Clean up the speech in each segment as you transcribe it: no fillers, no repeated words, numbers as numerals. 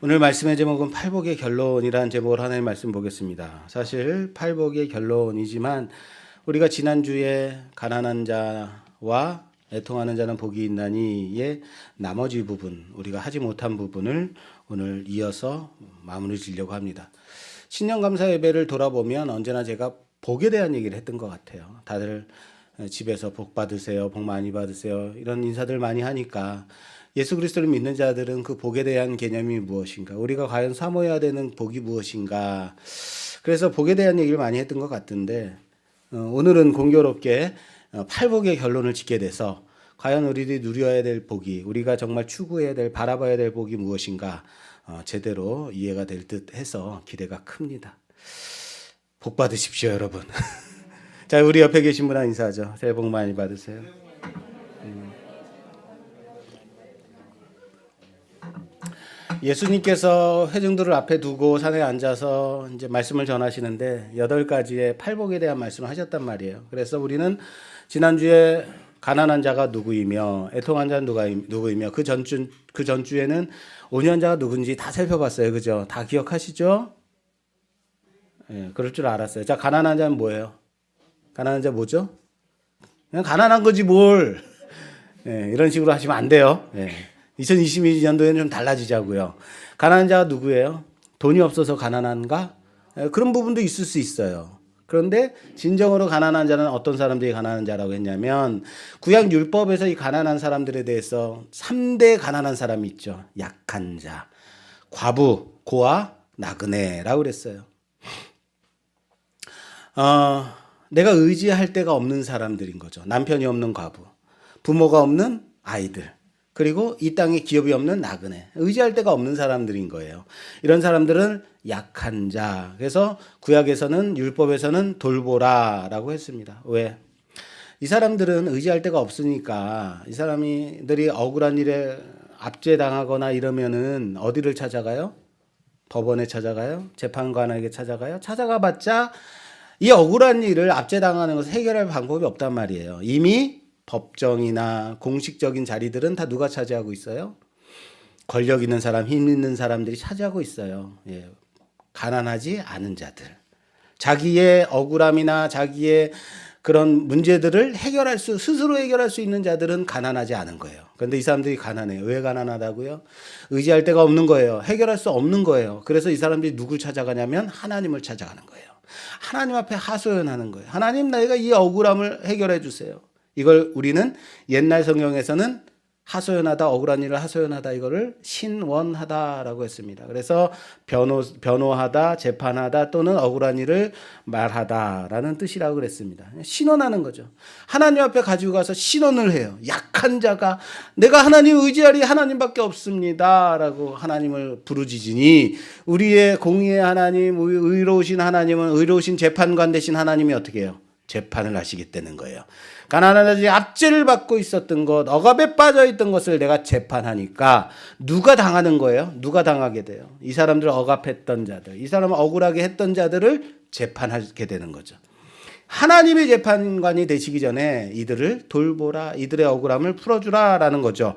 오늘 말씀의 제목은 팔복의 결론이라는 제목으로 하나님 말씀 보겠습니다. 사실 팔복의 결론이지만 우리가 지난주에 가난한 자와 애통하는 자는 복이 있나니의 나머지 부분, 우리가 하지 못한 부분을 오늘 이어서 마무리 지려고 합니다. 신년감사 예배를 돌아보면 언제나 제가 복에 대한 얘기를 했던 것 같아요. 다들 집에서 복 받으세요, 복 많이 받으세요, 이런 인사들 많이 하니까 예수 그리스도를 믿는 자들은 그 복에 대한 개념이 무엇인가, 우리가 과연 사모해야 되는 복이 무엇인가, 그래서 복에 대한 얘기를 많이 했던 것 같은데 오늘은 공교롭게 팔복의 결론을 짓게 돼서 과연 우리들이 누려야 될 복이, 우리가 정말 추구해야 될, 바라봐야 될 복이 무엇인가 제대로 이해가 될 듯 해서 기대가 큽니다. 복 받으십시오, 여러분. 자, 우리 옆에 계신 분랑 인사하죠. 새해 복 많이 받으세요. 예수님께서 회중들을 앞에 두고 산에 앉아서 이제 말씀을 전하시는데 8가지의 팔복에 대한 말씀을 하셨단 말이에요. 그래서 우리는 지난주에 가난한 자가 누구이며 애통한 자는 누구이며 그 전주에는 온유한 누군지 다 살펴봤어요. 그죠? 다 기억하시죠? 예, 그럴 줄 알았어요. 자, 가난한 자는 뭐예요? 가난한 자 뭐죠? 그냥 가난한 거지 뭘. 예, 이런 식으로 하시면 안 돼요. 예. 2022년도에는 좀 달라지자고요. 가난한 자가 누구예요? 돈이 없어서 가난한가? 그런 부분도 있을 수 있어요. 그런데 진정으로 가난한 자는 어떤 사람들이 가난한 자라고 했냐면 구약 율법에서 이 가난한 사람들에 대해서 3대 가난한 사람이 있죠. 약한 자, 과부, 고아, 나그네라고 그랬어요. 내가 의지할 데가 없는 사람들인 거죠. 남편이 없는 과부, 부모가 없는 아이들, 그리고 이 땅에 기업이 없는 나그네, 의지할 데가 없는 사람들인 거예요. 이런 사람들은 약한 자. 그래서 구약에서는, 율법에서는 돌보라라고 했습니다. 왜? 이 사람들은 의지할 데가 없으니까 이 사람들이 억울한 일에 압제당하거나 이러면은 어디를 찾아가요? 법원에 찾아가요? 재판관에게 찾아가요? 찾아가봤자 이 억울한 일을 압제당하는 것을 해결할 방법이 없단 말이에요. 이미 법정이나 공식적인 자리들은 다 누가 차지하고 있어요? 권력 있는 사람, 힘 있는 사람들이 차지하고 있어요. 예. 가난하지 않은 자들. 자기의 억울함이나 자기의 그런 문제들을 스스로 해결할 수 있는 자들은 가난하지 않은 거예요. 그런데 이 사람들이 가난해요. 왜 가난하다고요? 의지할 데가 없는 거예요. 해결할 수 없는 거예요. 그래서 이 사람들이 누굴 찾아가냐면 하나님을 찾아가는 거예요. 하나님 앞에 하소연하는 거예요. 하나님, 내가 이 억울함을 해결해 주세요. 이걸 우리는 옛날 성경에서는 하소연하다, 억울한 일을 하소연하다, 이거를 신원하다라고 했습니다. 그래서 변호하다, 재판하다 또는 억울한 일을 말하다라는 뜻이라고 그랬습니다. 신원하는 거죠. 하나님 앞에 가지고 가서 신원을 해요. 약한 자가 내가 하나님 의지하리 하나님밖에 없습니다라고 하나님을 부르짖으니 우리의 공의의 하나님, 의로우신 하나님은, 의로우신 재판관 되신 하나님이 어떻게 해요? 재판을 하시겠다는 거예요. 가난한 자들이 압제를 받고 있었던 것, 억압에 빠져 있던 것을 내가 재판하니까 누가 당하는 거예요? 누가 당하게 돼요? 이 사람들을 억압했던 자들, 이 사람을 억울하게 했던 자들을 재판하게 되는 거죠. 하나님의 재판관이 되시기 전에 이들을 돌보라, 이들의 억울함을 풀어주라라는 거죠.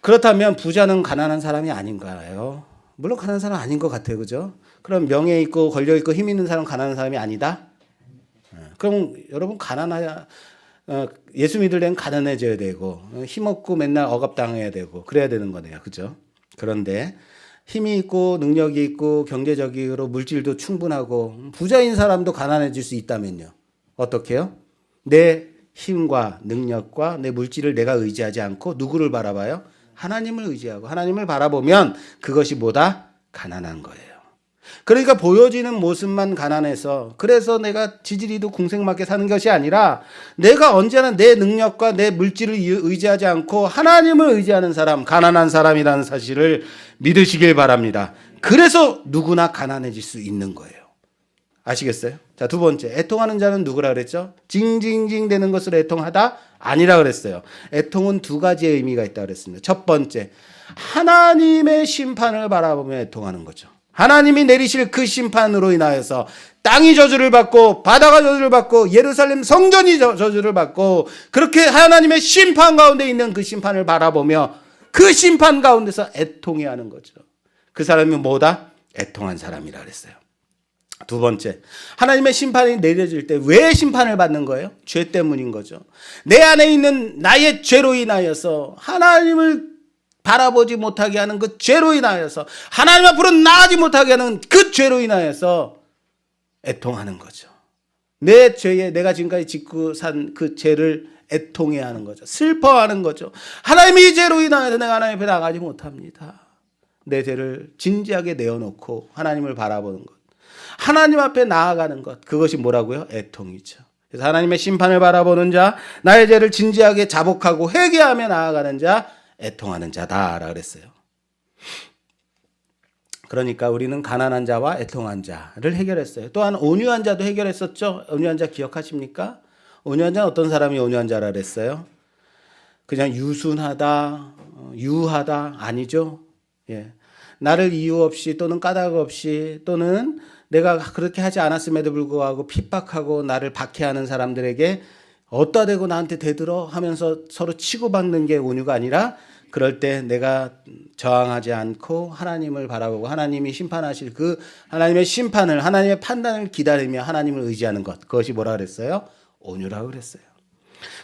그렇다면 부자는 가난한 사람이 아닌가요? 물론 가난한 사람 아닌 것 같아요. 그죠? 그럼 명예 있고 권력 있고 힘 있는 사람은 가난한 사람이 아니다? 그럼 여러분, 예수 믿으려면 가난해져야 되고 힘없고 맨날 억압당해야 되고 그래야 되는 거네요. 그죠? 그런데 힘이 있고 능력이 있고 경제적으로 물질도 충분하고 부자인 사람도 가난해질 수 있다면요. 어떻게 해요? 내 힘과 능력과 내 물질을 내가 의지하지 않고 누구를 바라봐요? 하나님을 의지하고 하나님을 바라보면 그것이 뭐다? 가난한 거예요. 그러니까 보여지는 모습만 가난해서, 그래서 내가 지지리도 궁색맞게 사는 것이 아니라 내가 언제나 내 능력과 내 물질을 의지하지 않고 하나님을 의지하는 사람, 가난한 사람이라는 사실을 믿으시길 바랍니다. 그래서 누구나 가난해질 수 있는 거예요. 아시겠어요? 자, 두 번째, 애통하는 자는 누구라 그랬죠? 징징징 되는 것을 애통하다? 아니라 그랬어요. 애통은 2가지의 의미가 있다 그랬습니다. 첫 번째, 하나님의 심판을 바라보며 애통하는 거죠. 하나님이 내리실 그 심판으로 인하여서 땅이 저주를 받고 바다가 저주를 받고 예루살렘 성전이 저주를 받고 그렇게 하나님의 심판 가운데 있는 그 심판을 바라보며 그 심판 가운데서 애통해야 하는 거죠. 그 사람이 뭐다? 애통한 사람이라 그랬어요. 두 번째, 하나님의 심판이 내려질 때 왜 심판을 받는 거예요? 죄 때문인 거죠. 내 안에 있는 나의 죄로 인하여서 하나님을 바라보지 못하게 하는 그 죄로 인하여서 하나님 앞으로 나아가지 못하게 하는 그 죄로 인하여서 애통하는 거죠. 내 죄에 내가 지금까지 짓고 산 그 죄를 애통해야 하는 거죠. 슬퍼하는 거죠. 하나님이 이 죄로 인하여서 내가 하나님 앞에 나가지 못합니다. 내 죄를 진지하게 내어놓고 하나님을 바라보는 것. 하나님 앞에 나아가는 것. 그것이 뭐라고요? 애통이죠. 그래서 하나님의 심판을 바라보는 자, 나의 죄를 진지하게 자복하고 회개하며 나아가는 자, 애통하는 자다라 그랬어요. 그러니까 우리는 가난한 자와 애통한 자를 해결했어요. 또한 온유한 자도 해결했었죠. 온유한 자 기억하십니까? 온유한 자는 어떤 사람이 온유한 자라 그랬어요? 그냥 유순하다, 유하다 아니죠. 예. 나를 이유 없이 또는 까닭 없이 또는 내가 그렇게 하지 않았음에도 불구하고 핍박하고 나를 박해하는 사람들에게 어디다 대고 나한테 대들어 하면서 서로 치고받는 게 온유가 아니라 그럴 때 내가 저항하지 않고 하나님을 바라보고 하나님이 심판하실 그 하나님의 심판을 하나님의 판단을 기다리며 하나님을 의지하는 것. 그것이 뭐라 그랬어요? 온유라고 그랬어요.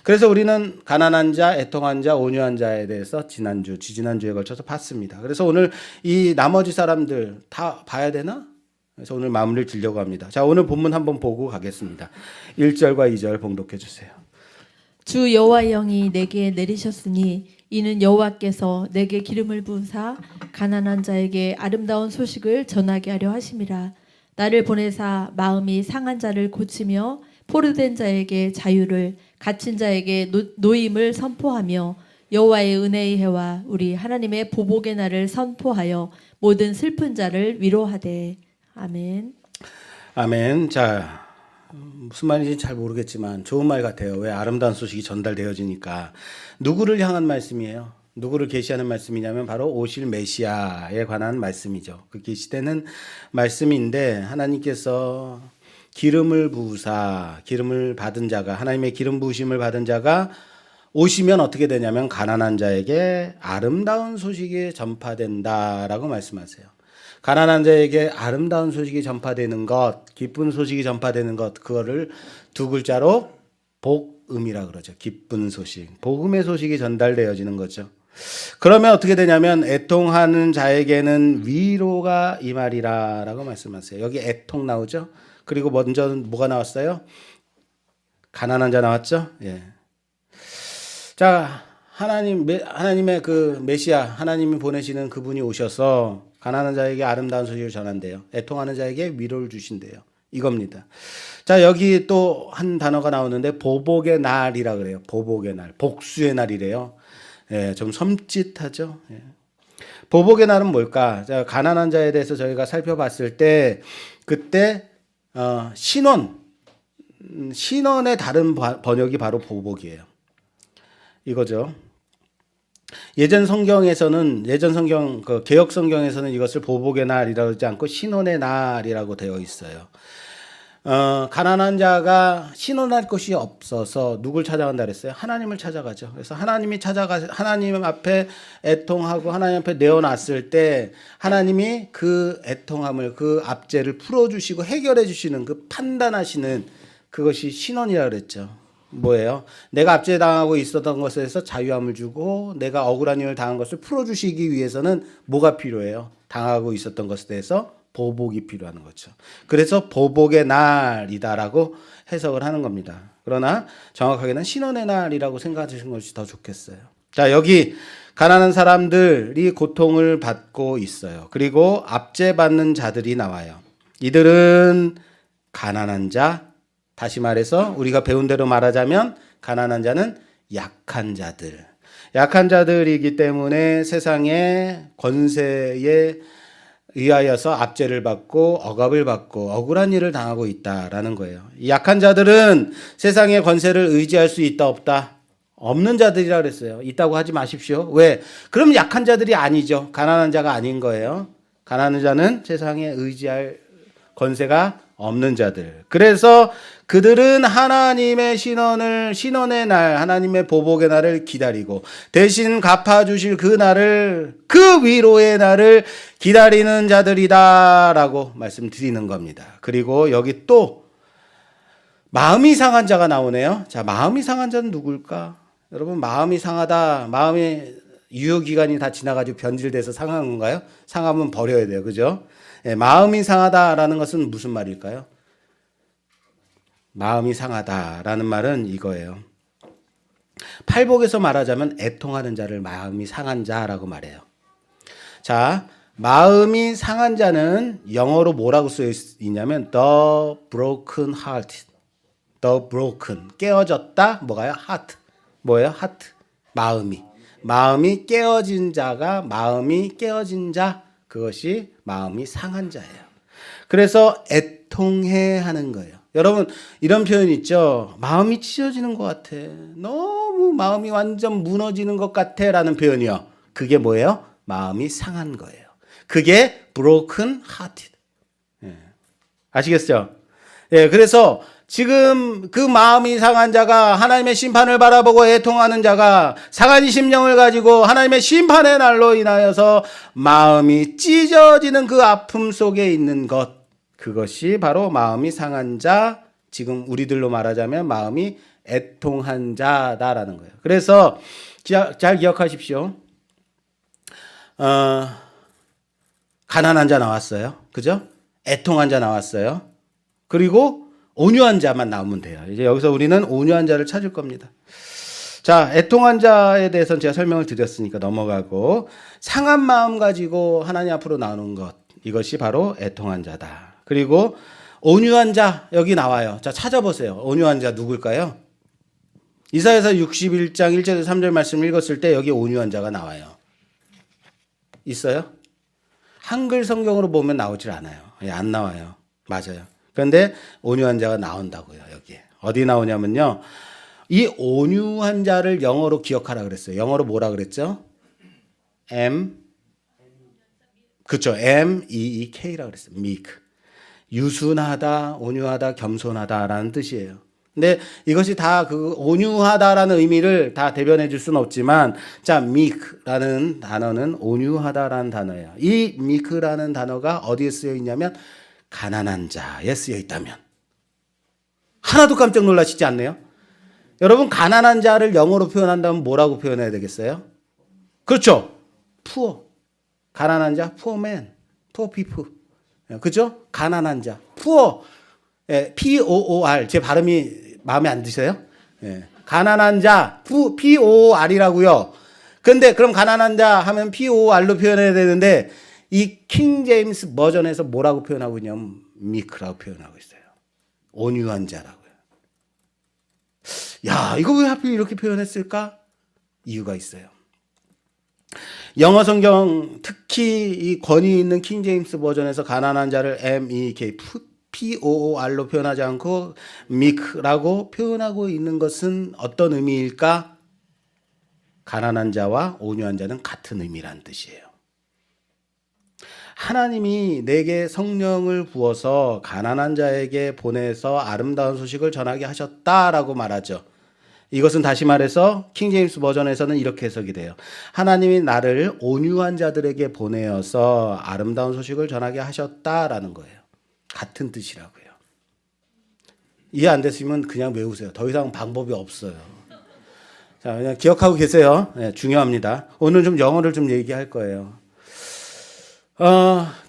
그래서 우리는 가난한 자, 애통한 자, 온유한 자에 대해서 지지난주에 걸쳐서 봤습니다. 그래서 오늘 이 나머지 사람들 다 봐야 되나? 그래서 오늘 마무리를 지려고 합니다. 자, 오늘 본문 한번 보고 가겠습니다. 1절과 2절 봉독해 주세요. 주 여호와의 영이 내게 내리셨으니 이는 여호와께서 내게 기름을 부으사 가난한 자에게 아름다운 소식을 전하게 하려 하심이라. 나를 보내사 마음이 상한 자를 고치며 포로된 자에게 자유를, 갇힌 자에게 노임을 선포하며 여호와의 은혜의 해와 우리 하나님의 보복의 날을 선포하여 모든 슬픈 자를 위로하되. 아멘. 아멘. 자, 무슨 말인지 잘 모르겠지만 좋은 말 같아요. 왜? 아름다운 소식이 전달되어지니까. 누구를 향한 말씀이에요? 누구를 계시하는 말씀이냐면 바로 오실 메시아에 관한 말씀이죠. 그 계시되는 말씀인데 하나님께서 기름을 부으사, 기름을 받은 자가, 하나님의 기름 부으심을 받은 자가 오시면 어떻게 되냐면 가난한 자에게 아름다운 소식이 전파된다라고 말씀하세요. 가난한 자에게 아름다운 소식이 전파되는 것, 기쁜 소식이 전파되는 것, 그거를 두 글자로 복음이라 그러죠. 기쁜 소식, 복음의 소식이 전달되어지는 거죠. 그러면 어떻게 되냐면 애통하는 자에게는 위로가 임하리라라고 말씀하세요. 여기 애통 나오죠. 그리고 먼저 뭐가 나왔어요? 가난한 자 나왔죠. 예. 자, 하나님의 그 메시아, 하나님이 보내시는 그분이 오셔서 가난한 자에게 아름다운 소식을 전한대요. 애통하는 자에게 위로를 주신대요. 이겁니다. 자, 여기 또 한 단어가 나오는데 보복의 날이라 그래요. 보복의 날, 복수의 날이래요. 예, 좀 섬찟하죠. 예. 보복의 날은 뭘까? 자, 가난한 자에 대해서 저희가 살펴봤을 때 그때 신원의 다른 번역이 바로 보복이에요. 이거죠. 예전 성경 그 개역 성경에서는 이것을 보복의 날이라고 하지 않고 신원의 날이라고 되어 있어요. 가난한 자가 신원할 것이 없어서 누굴 찾아간다 그랬어요? 하나님을 찾아가죠. 그래서 하나님 앞에 애통하고 하나님 앞에 내어놨을 때 하나님이 그 애통함을, 그 압제를 풀어주시고 해결해 주시는 그 판단하시는 그것이 신원이라 그랬죠. 뭐예요? 내가 압제당하고 있었던 것에서 자유함을 주고 내가 억울한 일을 당한 것을 풀어주시기 위해서는 뭐가 필요해요? 당하고 있었던 것에 대해서 보복이 필요한 거죠. 그래서 보복의 날이다라고 해석을 하는 겁니다. 그러나 정확하게는 신원의 날이라고 생각하시는 것이 더 좋겠어요. 자, 여기 가난한 사람들이 고통을 받고 있어요. 그리고 압제받는 자들이 나와요. 이들은 가난한 자, 다시 말해서 우리가 배운 대로 말하자면 가난한 자는 약한 자들. 약한 자들이기 때문에 세상의 권세에 의하여서 압제를 받고 억압을 받고 억울한 일을 당하고 있다라는 거예요. 이 약한 자들은 세상의 권세를 의지할 수 있다 없다? 없는 자들이라 그랬어요. 있다고 하지 마십시오. 왜? 그럼 약한 자들이 아니죠. 가난한 자가 아닌 거예요. 가난한 자는 세상에 의지할 권세가 없는 자들. 그래서 그들은 하나님의 신원의 날, 하나님의 보복의 날을 기다리고 대신 갚아주실 그 날을, 그 위로의 날을 기다리는 자들이다라고 말씀드리는 겁니다. 그리고 여기 또 마음이 상한 자가 나오네요. 자, 마음이 상한 자는 누굴까? 여러분, 마음이 상하다, 마음의 유효기간이 다 지나가지고 변질돼서 상한 건가요? 상하면 버려야 돼요. 그죠? 예, 마음이 상하다라는 것은 무슨 말일까요? 마음이 상하다라는 말은 이거예요. 팔복에서 말하자면 애통하는 자를 마음이 상한 자라고 말해요. 자, 마음이 상한 자는 영어로 뭐라고 쓰여 있냐면 the broken heart. the broken. 깨어졌다. 뭐가요? heart. 뭐예요? heart. 마음이 깨어진 자가 마음이 깨어진 자. 그것이 마음이 상한 자예요. 그래서 애통해 하는 거예요. 여러분, 이런 표현 있죠? 마음이 찢어지는 것 같아. 너무 마음이 완전 무너지는 것 같아 라는 표현이요. 그게 뭐예요? 마음이 상한 거예요. 그게 broken hearted. 예. 아시겠죠? 예, 그래서 지금 그 마음이 상한 자가 하나님의 심판을 바라보고 애통하는 자가 상한 심령을 가지고 하나님의 심판의 날로 인하여서 마음이 찢어지는 그 아픔 속에 있는 것, 그것이 바로 마음이 상한 자, 지금 우리들로 말하자면 마음이 애통한 자다라는 거예요. 그래서 잘 기억하십시오. 가난한 자 나왔어요. 그죠? 애통한 자 나왔어요. 그리고 온유한 자만 나오면 돼요. 이제 여기서 우리는 온유한 자를 찾을 겁니다. 자, 애통한 자에 대해서는 제가 설명을 드렸으니까 넘어가고, 상한 마음 가지고 하나님 앞으로 나오는 것, 이것이 바로 애통한 자다. 그리고 온유한 자 여기 나와요. 자, 찾아보세요. 온유한 자 누굴까요? 이사야서 61장 1절에서 3절 말씀 읽었을 때 여기 온유한 자가 나와요. 있어요? 한글 성경으로 보면 나오질 않아요. 안 나와요. 맞아요. 그런데 온유한 자가 나온다고요. 여기에. 어디 나오냐면요. 이 온유한 자를 영어로 기억하라 그랬어요. 영어로 뭐라 그랬죠? 그렇죠. meek라 그랬어요. meek. 유순하다, 온유하다, 겸손하다라는 뜻이에요. 근데 이것이 다 그 온유하다라는 의미를 다 대변해 줄 수는 없지만, 자, meek라는 단어는 온유하다라는 단어예요. 이 meek라는 단어가 어디에 쓰여 있냐면 가난한 자에 쓰여 있다면 하나도 깜짝 놀라시지 않네요? 여러분, 가난한 자를 영어로 표현한다면 뭐라고 표현해야 되겠어요? 그렇죠. poor. 가난한 자, poor man, poor people. 그죠? 가난한 자, poor. P-O-O-R. 제 발음이 마음에 안 드세요? 가난한 자, P-O-O-R이라고요. 근데 그럼 가난한 자 하면 P-O-R로 표현해야 되는데 이 킹 제임스 버전에서 뭐라고 표현하고 있냐면 meek라고 표현하고 있어요. 온유한 자라고요. 야, 이거 왜 하필 이렇게 표현했을까? 이유가 있어요. 영어 성경 특히 이 권위 있는 킹 제임스 버전에서 가난한 자를 M-E-K, P-O-O-R로 표현하지 않고 meek라고 표현하고 있는 것은 어떤 의미일까? 가난한 자와 온유한 자는 같은 의미란 뜻이에요. 하나님이 내게 성령을 부어서 가난한 자에게 보내서 아름다운 소식을 전하게 하셨다라고 말하죠. 이것은 다시 말해서 킹 제임스 버전에서는 이렇게 해석이 돼요. 하나님이 나를 온유한 자들에게 보내어서 아름다운 소식을 전하게 하셨다라는 거예요. 같은 뜻이라고요. 이해 안 됐으면 그냥 외우세요. 더 이상 방법이 없어요. 자, 그냥 기억하고 계세요. 네, 중요합니다. 오늘 좀 영어를 좀 얘기할 거예요.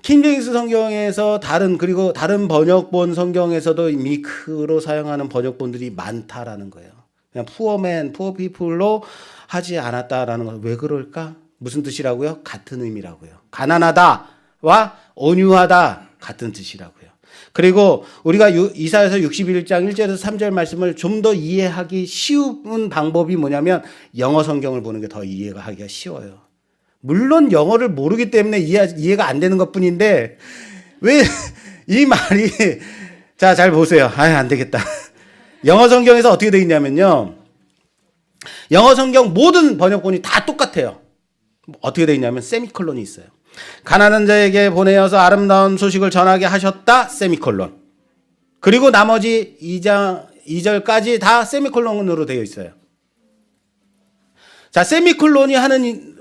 킹 제임스 성경에서 그리고 다른 번역본 성경에서도 미크로 사용하는 번역본들이 많다라는 거예요. 그냥 poor man, poor people로 하지 않았다라는 거. 왜 그럴까? 무슨 뜻이라고요? 같은 의미라고요. 가난하다와 온유하다 같은 뜻이라고요. 그리고 우리가 이사야서 61장 1절에서 3절 말씀을 좀 더 이해하기 쉬운 방법이 뭐냐면 영어 성경을 보는 게 더 이해가 하기가 쉬워요. 물론 영어를 모르기 때문에 이해가 안 되는 것뿐인데 왜 이 말이 자, 잘 보세요. 안 되겠다. 영어 성경에서 어떻게 되어 있냐면요. 영어 성경 모든 번역본이 다 똑같아요. 어떻게 되어 있냐면 세미콜론이 있어요. 가난한 자에게 보내어서 아름다운 소식을 전하게 하셨다. 세미콜론. 그리고 나머지 2절까지 다 세미콜론으로 되어 있어요. 자, 세미콜론이 하는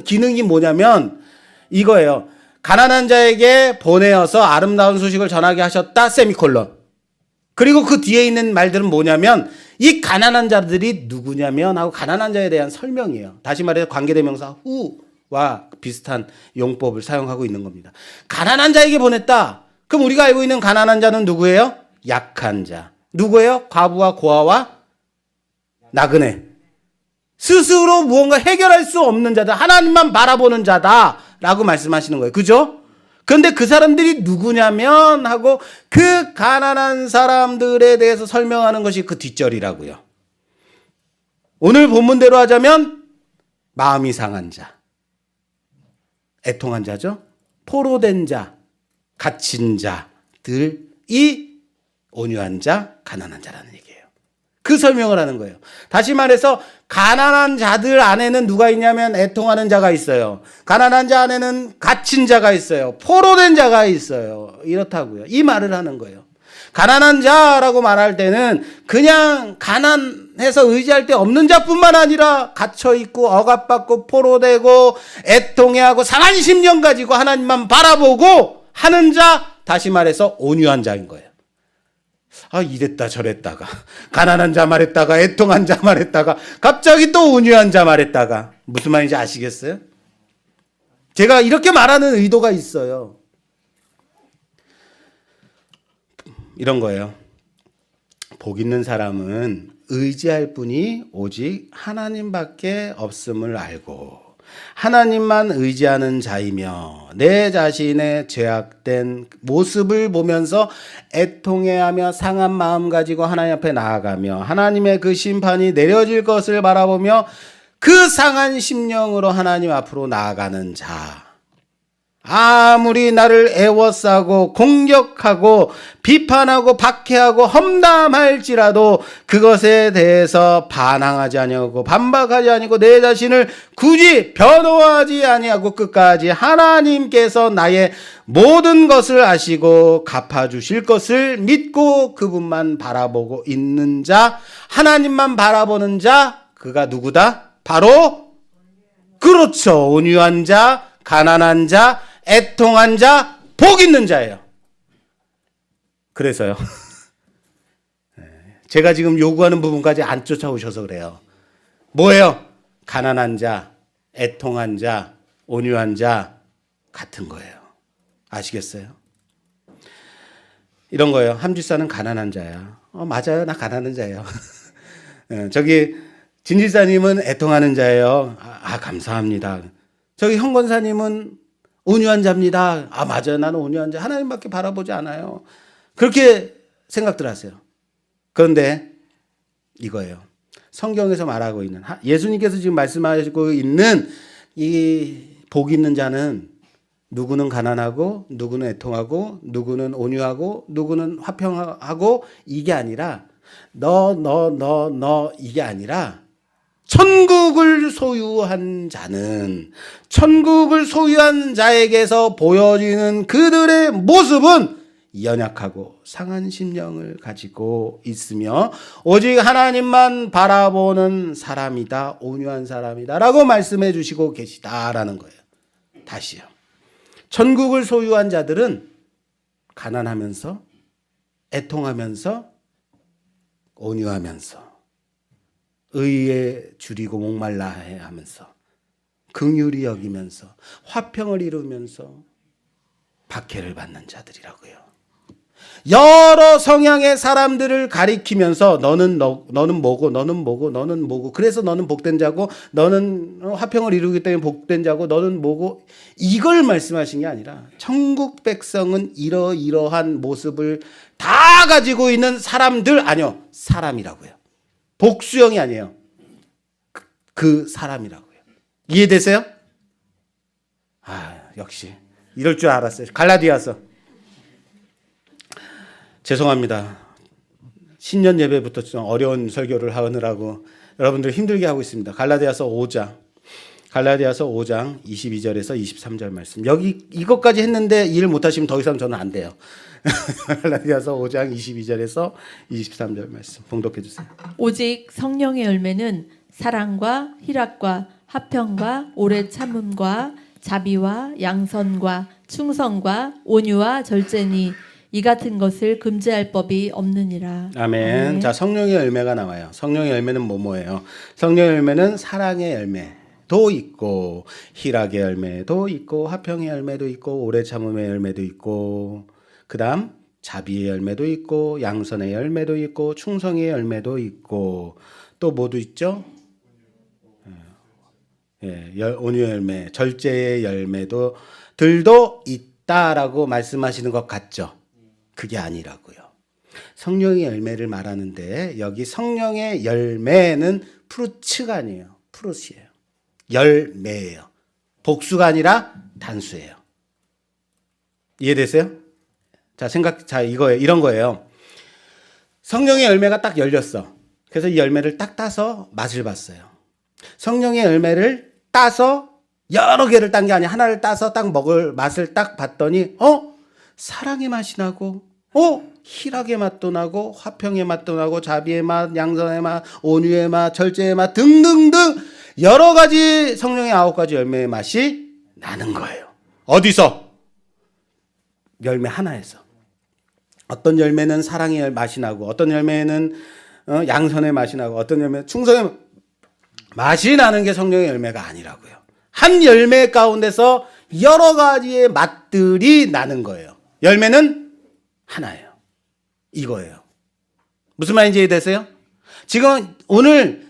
기능이 뭐냐면 이거예요. 가난한 자에게 보내어서 아름다운 소식을 전하게 하셨다. 세미콜론. 그리고 그 뒤에 있는 말들은 뭐냐면 이 가난한 자들이 누구냐면 하고 가난한 자에 대한 설명이에요. 다시 말해서 관계대명사 후와 비슷한 용법을 사용하고 있는 겁니다. 가난한 자에게 보냈다. 그럼 우리가 알고 있는 가난한 자는 누구예요? 약한 자. 누구예요? 과부와 고아와 나그네. 스스로 무언가 해결할 수 없는 자다. 하나님만 바라보는 자다라고 말씀하시는 거예요. 그죠? 그런데 그 사람들이 누구냐면 하고 그 가난한 사람들에 대해서 설명하는 것이 그 뒷절이라고요. 오늘 본문대로 하자면 마음이 상한 자, 애통한 자죠. 포로된 자, 갇힌 자들이 온유한 자, 가난한 자라는 얘기예요. 그 설명을 하는 거예요. 다시 말해서 가난한 자들 안에는 누가 있냐면 애통하는 자가 있어요. 가난한 자 안에는 갇힌 자가 있어요. 포로된 자가 있어요. 이렇다고요. 이 말을 하는 거예요. 가난한 자라고 말할 때는 그냥 가난해서 의지할 데 없는 자뿐만 아니라 갇혀있고 억압받고 포로되고 애통해하고 상한 심령 가지고 하나님만 바라보고 하는 자, 다시 말해서 온유한 자인 거예요. 아, 이랬다 저랬다가 가난한 자 말했다가 애통한 자 말했다가 갑자기 또 온유한 자 말했다가 무슨 말인지 아시겠어요? 제가 이렇게 말하는 의도가 있어요. 이런 거예요. 복 있는 사람은 의지할 분이 오직 하나님밖에 없음을 알고 하나님만 의지하는 자이며 내 자신의 죄악된 모습을 보면서 애통해하며 상한 마음 가지고 하나님 앞에 나아가며 하나님의 그 심판이 내려질 것을 바라보며 그 상한 심령으로 하나님 앞으로 나아가는 자. 아무리 나를 애워싸고 공격하고 비판하고 박해하고 험담할지라도 그것에 대해서 반항하지 아니하고 반박하지 아니고 내 자신을 굳이 변호하지 아니하고 끝까지 하나님께서 나의 모든 것을 아시고 갚아주실 것을 믿고 그분만 바라보고 있는 자, 하나님만 바라보는 자, 그가 누구다? 바로 그렇죠. 온유한 자, 가난한 자, 애통한 자, 복 있는 자예요. 그래서요. 제가 지금 요구하는 부분까지 안 쫓아오셔서 그래요. 뭐예요? 가난한 자, 애통한 자, 온유한 자 같은 거예요. 아시겠어요? 이런 거예요. 함지사는 가난한 자야. 맞아요. 나 가난한 자예요. 저기 진지사님은 애통하는 자예요. 감사합니다. 저기 형권사님은 온유한 자입니다. 맞아요. 나는 온유한 자. 하나님밖에 바라보지 않아요. 그렇게 생각들 하세요. 그런데 이거예요. 성경에서 말하고 있는, 예수님께서 지금 말씀하시고 있는 이 복 있는 자는 누구는 가난하고 누구는 애통하고 누구는 온유하고 누구는 화평하고 이게 아니라 이게 아니라 천국을 소유한 자는 천국을 소유한 자에게서 보여지는 그들의 모습은 연약하고 상한 심령을 가지고 있으며 오직 하나님만 바라보는 사람이다, 온유한 사람이다 라고 말씀해 주시고 계시다라는 거예요. 다시요. 천국을 소유한 자들은 가난하면서 애통하면서 온유하면서 의에 줄이고 목말라 하면서 긍휼히 여기면서 화평을 이루면서 박해를 받는 자들이라고요. 여러 성향의 사람들을 가리키면서 너는 뭐고 너는 뭐고 너는 뭐고 그래서 너는 복된 자고 너는 화평을 이루기 때문에 복된 자고 너는 뭐고 이걸 말씀하신 게 아니라 천국 백성은 이러이러한 모습을 다 가지고 있는 사람들 아니요 사람이라고요. 복수형이 아니에요. 그 사람이라고요. 이해되세요? 역시 이럴 줄 알았어요. 갈라디아서. 죄송합니다. 신년 예배부터 좀 어려운 설교를 하느라고 여러분들 힘들게 하고 있습니다. 갈라디아서 5장. 갈라디아서 5장 22절에서 23절 말씀. 여기 이것까지 했는데 일 못하시면 더 이상 저는 안 돼요. 갈라디아서 5장 22절에서 23절 말씀 봉독해 주세요. 오직 성령의 열매는 사랑과 희락과 화평과 오래 참음과 자비와 양선과 충성과 온유와 절제니 이 같은 것을 금지할 법이 없느니라. 아멘. 자, 성령의 열매가 나와요. 성령의 열매는 뭐예요? 성령의 열매는 사랑의 열매도 있고 희락의 열매도 있고 화평의 열매도 있고 오래 참음의 열매도 있고 그다음 자비의 열매도 있고 양선의 열매도 있고 충성의 열매도 있고 또 뭐도 있죠? 온유의 열매, 절제의 열매도 들도 있다라고 말씀하시는 것 같죠? 그게 아니라고요. 성령의 열매를 말하는데 여기 성령의 열매는 프루츠가 아니에요. 프루시예요. 열매예요. 복수가 아니라 단수예요. 이해되세요? 자, 이거예요. 이런 거예요. 성령의 열매가 딱 열렸어. 그래서 이 열매를 딱 따서 맛을 봤어요. 성령의 열매를 따서 여러 개를 딴 게 아니야. 하나를 따서 딱 먹을 맛을 딱 봤더니 사랑의 맛이 나고 희락의 맛도 나고 화평의 맛도 나고 자비의 맛, 양선의 맛, 온유의 맛, 절제의 맛 등등등 여러 가지 성령의 9가지 열매의 맛이 나는 거예요. 어디서? 열매 하나에서. 어떤 열매는 사랑의 맛이 나고 어떤 열매는 양선의 맛이 나고 어떤 열매는 충성의 맛이 나는 게 성령의 열매가 아니라고요. 한 열매 가운데서 여러 가지의 맛들이 나는 거예요. 열매는 하나예요. 이거예요. 무슨 말인지 이해되세요? 지금 오늘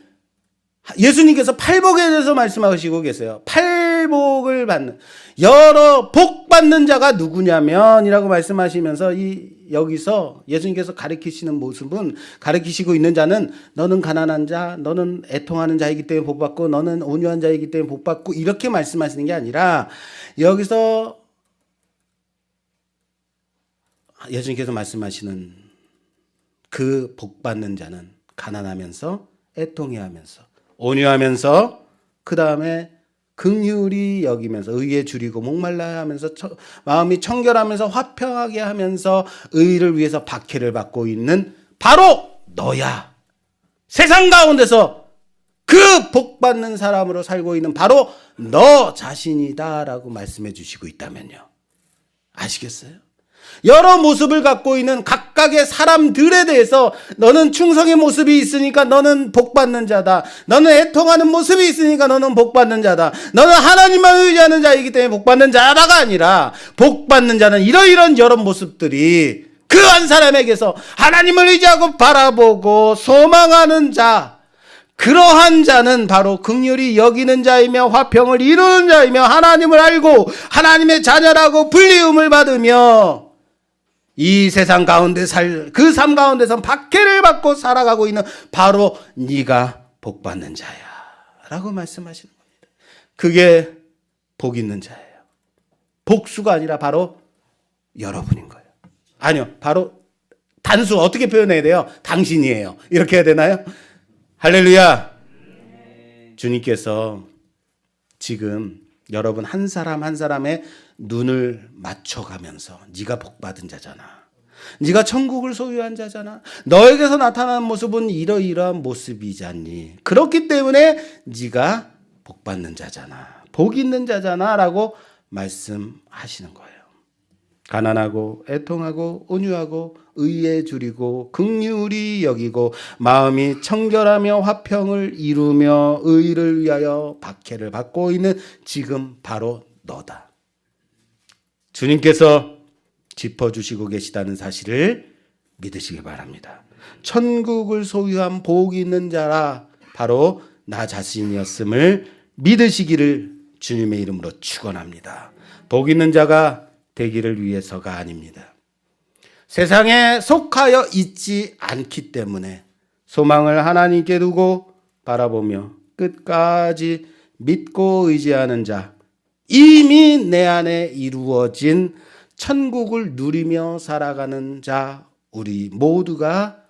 예수님께서 팔복에 대해서 말씀하시고 계세요. 팔복을 받는 여러 복 받는 자가 누구냐면 이라고 말씀하시면서 여기서 예수님께서 가르치시는 모습은 가르치시고 있는 자는 너는 가난한 자, 너는 애통하는 자이기 때문에 복 받고 너는 온유한 자이기 때문에 복 받고 이렇게 말씀하시는 게 아니라 여기서 예수님께서 말씀하시는 그 복 받는 자는 가난하면서 애통해하면서 온유하면서 그 다음에 긍휼히 여기면서 의에 줄이고 목말라야 하면서 마음이 청결하면서 화평하게 하면서 의를 위해서 박해를 받고 있는 바로 너야. 세상 가운데서 그 복 받는 사람으로 살고 있는 바로 너 자신이다라고 말씀해 주시고 있다면요. 아시겠어요? 여러 모습을 갖고 있는 각각의 사람들에 대해서 너는 충성의 모습이 있으니까 너는 복받는 자다. 너는 애통하는 모습이 있으니까 너는 복받는 자다. 너는 하나님만 의지하는 자이기 때문에 복받는 자다가 아니라 복받는 자는 이러이런 여러 모습들이 그 한 사람에게서 하나님을 의지하고 바라보고 소망하는 자, 그러한 자는 바로 긍휼히 여기는 자이며 화평을 이루는 자이며 하나님을 알고 하나님의 자녀라고 불리움을 받으며 이 세상 가운데 그 삶 가운데서 박해를 받고 살아가고 있는 바로 네가 복 받는 자야 라고 말씀하시는 겁니다. 그게 복 있는 자예요. 복수가 아니라 바로 여러분인 거예요. 아니요, 바로 단수 어떻게 표현해야 돼요? 당신이에요. 이렇게 해야 되나요? 할렐루야. 주님께서 지금 여러분 한 사람 한 사람의 눈을 맞춰가면서 네가 복받은 자잖아. 네가 천국을 소유한 자잖아. 너에게서 나타나는 모습은 이러이러한 모습이잖니. 그렇기 때문에 네가 복받는 자잖아. 복 있는 자잖아 라고 말씀하시는 거예요. 가난하고 애통하고 온유하고 의에 줄이고 긍휼히 여기고 마음이 청결하며 화평을 이루며 의를 위하여 박해를 받고 있는 지금 바로 너다. 주님께서 짚어주시고 계시다는 사실을 믿으시기 바랍니다. 천국을 소유한 복이 있는 자라 바로 나 자신이었음을 믿으시기를 주님의 이름으로 축원합니다. 복 있는 자가 되기를 위해서가 아닙니다. 세상에 속하여 있지 않기 때문에 소망을 하나님께 두고 바라보며 끝까지 믿고 의지하는 자, 이미 내 안에 이루어진 천국을 누리며 살아가는 자, 우리 모두가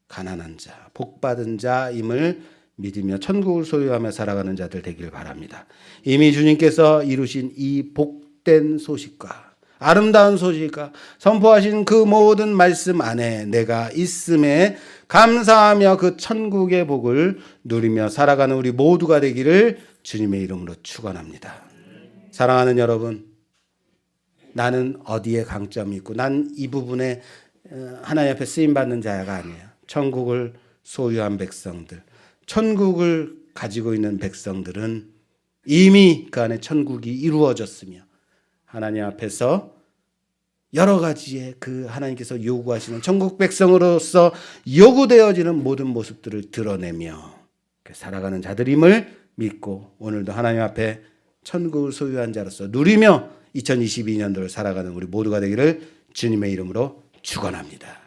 가난한 자, 복받은 자임을 믿으며 천국을 소유하며 살아가는 자들 되길 바랍니다. 이미 주님께서 이루신 이 복된 소식과 아름다운 소식과 선포하신 그 모든 말씀 안에 내가 있음에 감사하며 그 천국의 복을 누리며 살아가는 우리 모두가 되기를 주님의 이름으로 축원합니다. 사랑하는 여러분, 나는 어디에 강점이 있고 난 이 부분에 하나님 앞에 쓰임받는 자가 아니에요. 천국을 소유한 백성들, 천국을 가지고 있는 백성들은 이미 그 안에 천국이 이루어졌으며 하나님 앞에서 여러 가지의 그 하나님께서 요구하시는 천국 백성으로서 요구되어지는 모든 모습들을 드러내며 살아가는 자들임을 믿고 오늘도 하나님 앞에 천국을 소유한 자로서 누리며 2022년도를 살아가는 우리 모두가 되기를 주님의 이름으로 축원합니다.